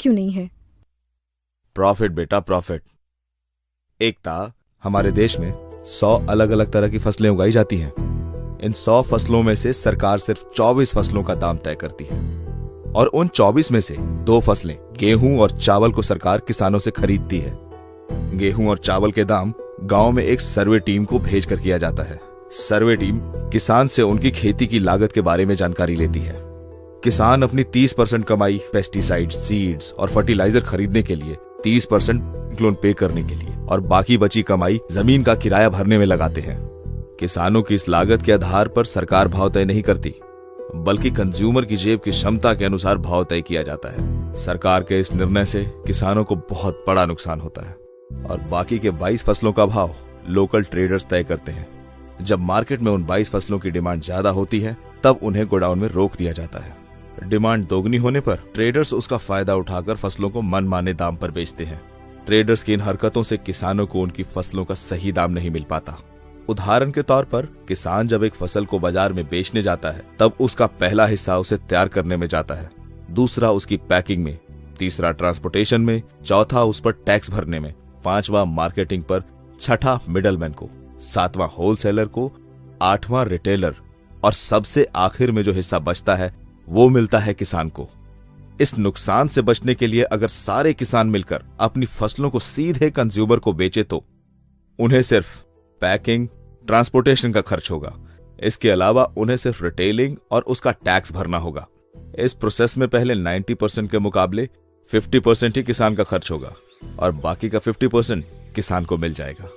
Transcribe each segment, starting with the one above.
क्यों नहीं है? प्रॉफिट बेटा, प्रॉफिट। एकता, हमारे देश में 100 अलग अलग तरह की फसलें उगाई जाती हैं। इन 100 फसलों में से सरकार सिर्फ 24 फसलों का दाम तय करती है और उन 24 में से 2 फसलें गेहूं और चावल को सरकार किसानों से खरीदती है। गेहूं और चावल के दाम गांव में एक सर्वे टीम को भेजकर किया जाता है। सर्वे टीम किसान से उनकी खेती की लागत के बारे में जानकारी लेती है। किसान अपनी 30% कमाई पेस्टिसाइड, सीड्स और फर्टिलाइजर खरीदने के लिए, 30% लोन पे करने के लिए और बाकी बची कमाई जमीन का किराया भरने में लगाते हैं। किसानों की इस लागत के आधार पर सरकार भाव तय नहीं करती, बल्कि कंज्यूमर की जेब की क्षमता के अनुसार भाव तय किया जाता है। सरकार के इस निर्णय से किसानों को बहुत बड़ा नुकसान होता है और बाकी के 22 फसलों का भाव लोकल ट्रेडर्स तय करते हैं। जब मार्केट में उन 22 फसलों की डिमांड ज्यादा होती है, तब उन्हें गोडाउन में रोक दिया जाता है। डिमांड दोगुनी होने पर ट्रेडर्स उसका फायदा उठाकर फसलों को मनमाने दाम पर बेचते हैं। ट्रेडर्स की इन हरकतों से किसानों को उनकी फसलों का सही दाम नहीं मिल पाता। उदाहरण के तौर पर, किसान जब एक फसल को बाजार में बेचने जाता है, तब उसका पहला हिस्सा उसे तैयार करने में जाता है, दूसरा उसकी पैकिंग में, तीसरा ट्रांसपोर्टेशन में, चौथा उस पर टैक्स भरने में, पांचवा मार्केटिंग पर, छठा मिडलमैन को, सातवां होलसेलर को, आठवां रिटेलर और सबसे आखिर में जो हिस्सा बचता है वो मिलता है किसान को। इस नुकसान से बचने के लिए अगर सारे किसान मिलकर अपनी फसलों को सीधे कंज्यूमर को बेचे तो उन्हें सिर्फ पैकिंग, ट्रांसपोर्टेशन का खर्च होगा। इसके अलावा उन्हें सिर्फ रिटेलिंग और उसका टैक्स भरना होगा। इस प्रोसेस में पहले 90% के मुकाबले 50% ही किसान का खर्च होगा और बाकी का 50% किसान को मिल जाएगा।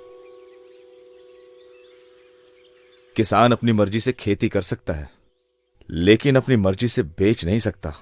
किसान अपनी मर्जी से खेती कर सकता है, लेकिन अपनी मर्जी से बेच नहीं सकता।